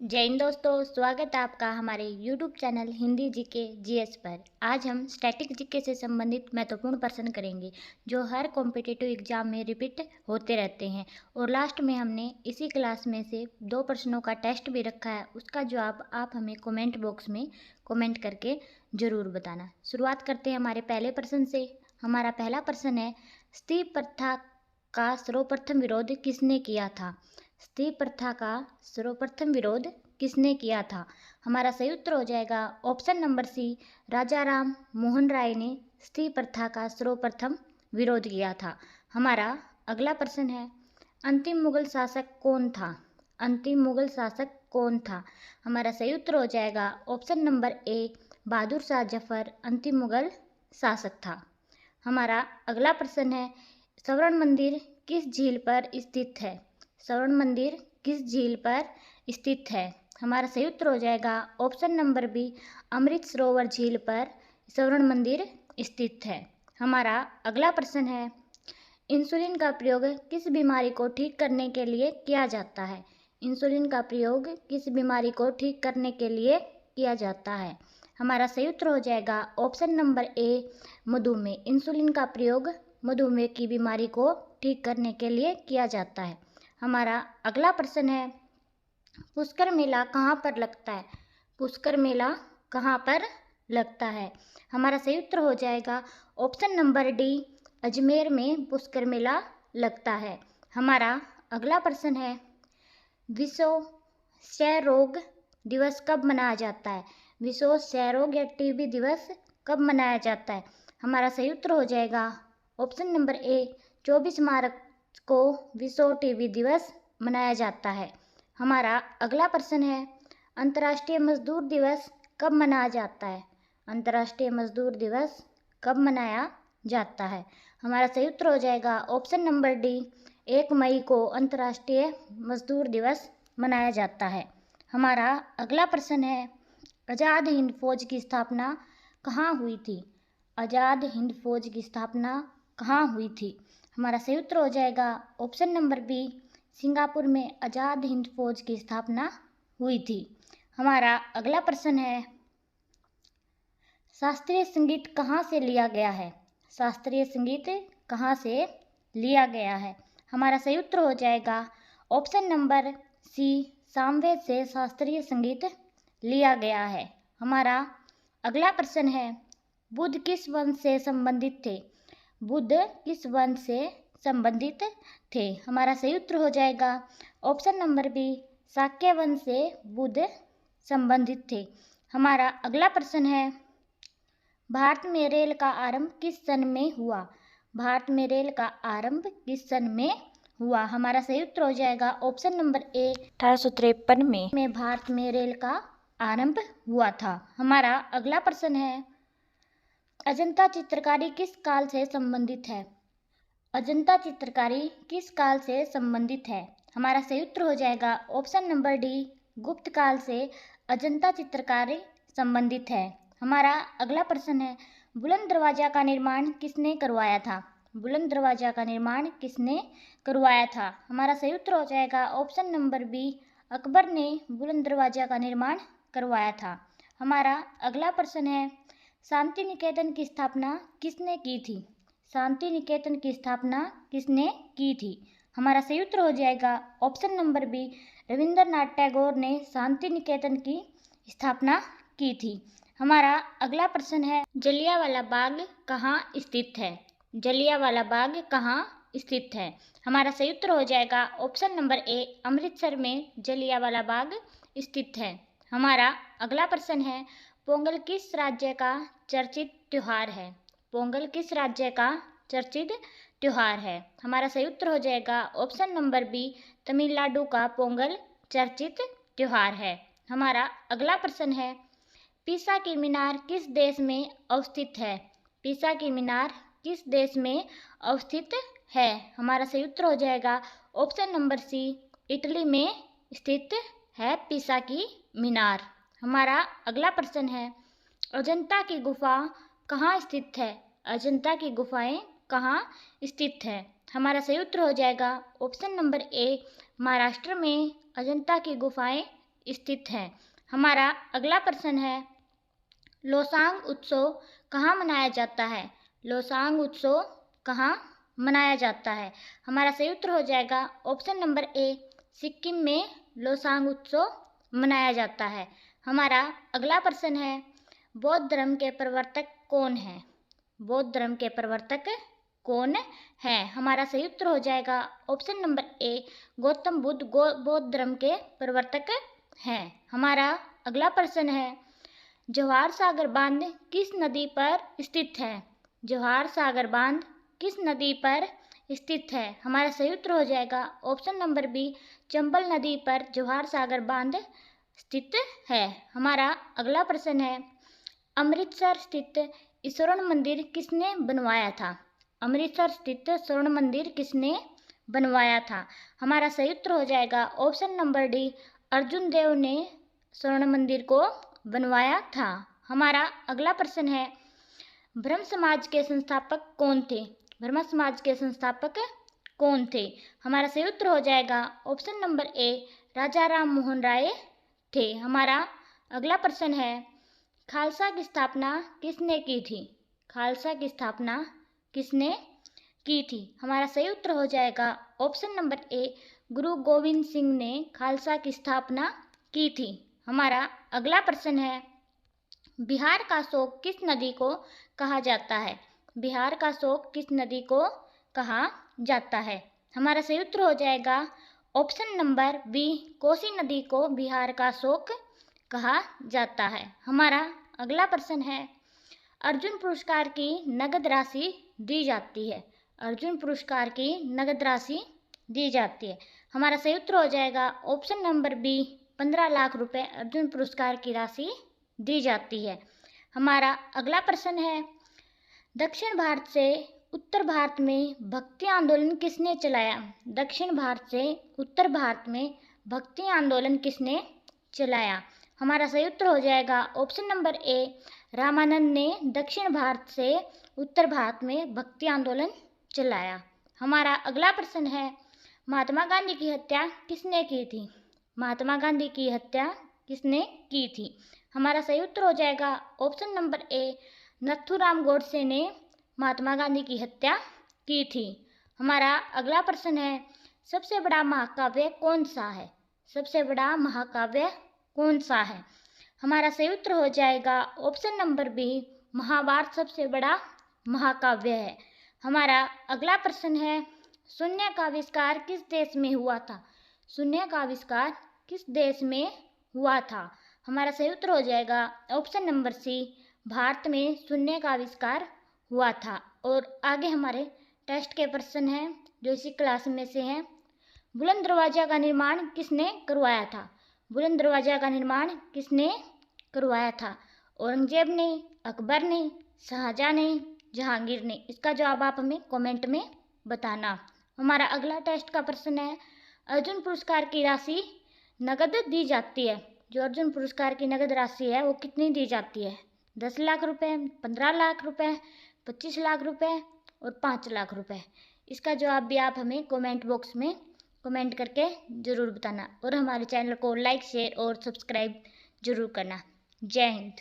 जय हिंद दोस्तों, स्वागत है आपका हमारे YouTube channel Hindi GK GS पर। आज हम स्टैटिक जीके से संबंधित महत्वपूर्ण प्रश्न करेंगे जो हर कॉम्पिटिटिव एग्जाम में रिपीट होते रहते हैं। और लास्ट में हमने इसी क्लास में से 2 प्रश्नों का टेस्ट भी रखा है, उसका जवाब आप हमें कमेंट बॉक्स में कमेंट करके ज़रूर बताना। शुरुआत करते हैं हमारे पहले प्रश्न से। हमारा पहला प्रश्न है, सती प्रथा का सर्वप्रथम विरोध किसने किया था? सती प्रथा का सर्वप्रथम विरोध किसने किया था? हमारा सही उत्तर हो जाएगा ऑप्शन नंबर सी, राजा राम मोहन राय ने सती प्रथा का सर्वप्रथम विरोध किया था। हमारा अगला प्रश्न है, अंतिम मुगल शासक कौन था? अंतिम मुगल शासक कौन था? हमारा सही उत्तर हो जाएगा option number A, Bahadur Shah Zafar अंतिम मुगल शासक था। हमारा अगला प्रश्न है, स्वर्ण मंदिर किस झील पर स्थित है? स्वर्ण मंदिर किस झील पर स्थित है? हमारा सही उत्तर हो जाएगा option number B, Amrit Sarovar झील पर स्वर्ण मंदिर स्थित है। हमारा अगला प्रश्न है, इंसुलिन का प्रयोग किस बीमारी को ठीक करने के लिए किया जाता है? इंसुलिन का प्रयोग किस बीमारी को ठीक करने के लिए किया जाता है? हमारा सही उत्तर हो जाएगा ऑप्शन नंबर ए, मधुमेह। इंसुलिन का प्रयोग मधुमेह की बीमारी को ठीक करने के लिए किया जाता है। हमारा अगला प्रश्न है, पुष्कर मेला कहाँ पर लगता है? पुष्कर मेला कहाँ पर लगता है? हमारा सही उत्तर हो जाएगा ऑप्शन नंबर डी, अजमेर में पुष्कर मेला लगता है। हमारा अगला प्रश्न है, विश्व क्षय रोग दिवस कब मनाया जाता है? विश्व क्षय रोग या टीबी दिवस कब मनाया जाता है? हमारा सही उत्तर हो जाएगा ऑप्शन नंबर ए, 24 मार्च को विश्व टीबी दिवस मनाया जाता है। हमारा अगला प्रश्न है, अंतर्राष्ट्रीय मजदूर दिवस कब मनाया जाता है? अंतर्राष्ट्रीय मजदूर दिवस कब मनाया जाता है? हमारा सही उत्तर हो जाएगा ऑप्शन नंबर डी, 1 मई को अंतर्राष्ट्रीय मजदूर दिवस मनाया जाता है। हमारा अगला प्रश्न है, आज़ाद हिंद फौज की स्थापना कहाँ हुई थी? आज़ाद हिंद फौज की स्थापना कहाँ हुई थी? हमारा सही उत्तर हो जाएगा ऑप्शन नंबर बी, सिंगापुर में आज़ाद हिंद फौज की स्थापना हुई थी। हमारा अगला प्रश्न है, शास्त्रीय संगीत कहाँ से लिया गया है? शास्त्रीय संगीत कहाँ से लिया गया है? हमारा सही उत्तर हो जाएगा ऑप्शन नंबर सी, सामवेद से शास्त्रीय संगीत लिया गया है। हमारा अगला प्रश्न है, बुद्ध किस वंश से संबंधित थे? बुद्ध किस वंश से संबंधित थे? हमारा सही उत्तर हो जाएगा ऑप्शन नंबर बी, शाक्य वंश से बुद्ध संबंधित थे। हमारा अगला प्रश्न है, भारत में रेल का आरंभ किस सन में हुआ? भारत में रेल का आरंभ किस सन में हुआ? हमारा सही उत्तर हो जाएगा ऑप्शन नंबर ए, 1853 में भारत में रेल का आरंभ हुआ था। हमारा अगला प्रश्न है, अजंता चित्रकारी किस काल से संबंधित है? अजंता चित्रकारी किस काल से संबंधित है? हमारा सही उत्तर हो जाएगा ऑप्शन नंबर डी, गुप्त काल से अजंता चित्रकारी संबंधित है। हमारा अगला प्रश्न है, बुलंद दरवाजा का निर्माण किसने करवाया था? बुलंद दरवाजा का निर्माण किसने करवाया था? हमारा सही उत्तर हो जाएगा ऑप्शन नंबर बी, अकबर ने बुलंद दरवाजा का निर्माण करवाया था। हमारा अगला प्रश्न है, शांति निकेतन की स्थापना किसने की थी? शांति निकेतन की स्थापना किसने की थी? हमारा सही उत्तर हो जाएगा option number B, Rabindranath Tagore ने शांति निकेतन की स्थापना की थी। हमारा अगला प्रश्न है, जलियांवाला बाग कहाँ स्थित है? जलियांवाला बाग कहाँ स्थित है? हमारा सही उत्तर हो जाएगा ऑप्शन नंबर ए, अमृतसर में जलियांवाला बाग स्थित है। हमारा अगला प्रश्न है, पोंगल किस राज्य का चर्चित त्योहार है? पोंगल किस राज्य का चर्चित त्योहार है? हमारा सही उत्तर हो जाएगा ऑप्शन नंबर बी, तमिलनाडु का पोंगल चर्चित त्योहार है। हमारा अगला प्रश्न है, पीसा की मीनार किस देश में अवस्थित है? पीसा की मीनार किस देश में अवस्थित है? हमारा सही उत्तर हो जाएगा ऑप्शन नंबर सी, इटली में स्थित है पीसा की मीनार। हमारा अगला प्रश्न है, अजंता की गुफा कहाँ स्थित है? अजंता की गुफाएं कहाँ स्थित है? हमारा सही उत्तर हो जाएगा ऑप्शन नंबर ए, महाराष्ट्र में अजंता की गुफाएं स्थित है? हमारा अगला प्रश्न है, लोसांग उत्सव कहाँ मनाया जाता है? लोसांग उत्सव कहाँ मनाया जाता है? हमारा सही उत्तर हो जाएगा ऑप्शन नंबर ए, सिक्किम में लोसांग उत्सव मनाया जाता है। हमारा अगला प्रश्न है, बौद्ध धर्म के प्रवर्तक कौन है? बौद्ध धर्म के प्रवर्तक कौन है? हमारा सही उत्तर हो जाएगा option number A, Gautam Buddha बौद्ध धर्म के प्रवर्तक हैं। हमारा अगला प्रश्न है, जवाहर सागर बांध किस नदी पर स्थित है? जवाहर सागर बांध किस नदी पर स्थित है? हमारा सही उत्तर हो जाएगा ऑप्शन नंबर बी, चंबल नदी पर जवाहर सागर बांध स्थित है। हमारा अगला प्रश्न है, अमृतसर स्थित स्वर्ण मंदिर किसने बनवाया था? अमृतसर स्थित स्वर्ण मंदिर किसने बनवाया था? हमारा सही उत्तर हो जाएगा ऑप्शन नंबर डी, अर्जुन देव ने स्वर्ण मंदिर को बनवाया था। हमारा अगला प्रश्न है, ब्रह्म समाज के संस्थापक कौन थे? ब्रह्म समाज के संस्थापक कौन थे? हमारा सही उत्तर हो जाएगा ऑप्शन नंबर ए, राजा राम मोहन राय थे। हमारा अगला प्रश्न है, खालसा की स्थापना किसने की थी? खालसा की स्थापना किसने की थी? हमारा सही उत्तर हो जाएगा ऑप्शन नंबर ए, गुरु गोविंद सिंह ने खालसा की स्थापना की थी। हमारा अगला प्रश्न है, बिहार का शोक किस नदी को कहा जाता है? बिहार का शोक किस नदी को कहा जाता है? हमारा सही उत्तर हो जाएगा ऑप्शन नंबर बी, कोसी नदी को बिहार का शोक कहा जाता है। हमारा अगला प्रश्न है, अर्जुन पुरस्कार की नगद राशि दी जाती है? अर्जुन पुरस्कार की नगद राशि दी जाती है। हमारा सही उत्तर हो जाएगा ऑप्शन नंबर बी, 15 लाख रुपए अर्जुन पुरस्कार की राशि दी जाती है। हमारा अगला प्रश्न है, दक्षिण भारत से उत्तर भारत में भक्ति आंदोलन किसने चलाया? दक्षिण भारत से उत्तर भारत में भक्ति आंदोलन किसने चलाया? हमारा सही उत्तर हो जाएगा ऑप्शन नंबर ए, रामानंद ने दक्षिण भारत से उत्तर भारत में भक्ति आंदोलन चलाया। हमारा अगला प्रश्न है, महात्मा गांधी की हत्या किसने की थी? महात्मा गांधी की हत्या किसने की थी? हमारा सही उत्तर हो जाएगा option number A, Nathuram Godse ने महात्मा गांधी की हत्या की थी। हमारा अगला प्रश्न है, सबसे बड़ा महाकाव्य कौन सा है? सबसे बड़ा महाकाव्य कौन सा है? हमारा सही उत्तर हो जाएगा ऑप्शन नंबर बी, महाभारत सबसे बड़ा महाकाव्य है। हमारा अगला प्रश्न है, शून्य का आविष्कार किस देश में हुआ था? शून्य का आविष्कार किस देश में हुआ था? हमारा सही उत्तर हो जाएगा ऑप्शन नंबर सी, भारत में शून्य का आविष्कार हुआ था। और आगे हमारे टेस्ट के प्रश्न हैं जो इसी क्लास में से हैं। बुलंद दरवाजा का निर्माण किसने करवाया था? बुलंद दरवाजा का निर्माण किसने करवाया था? औरंगजेब ने, अकबर ने, शाहजहां ने, जहांगीर ने? इसका जवाब आप हमें कमेंट में बताना। हमारा अगला टेस्ट का प्रश्न है, अर्जुन पुरस्कार की राशि नगद दी जाती है। जो अर्जुन पुरस्कार की नगद राशि है वो कितनी दी जाती है? 10 लाख रुपए, 15 लाख रुपए, 25 लाख रुपए और 5 लाख रुपए? इसका जवाब भी आप हमें कमेंट बॉक्स में कमेंट करके ज़रूर बताना और हमारे चैनल को लाइक, शेयर और सब्सक्राइब ज़रूर करना। जय हिंद।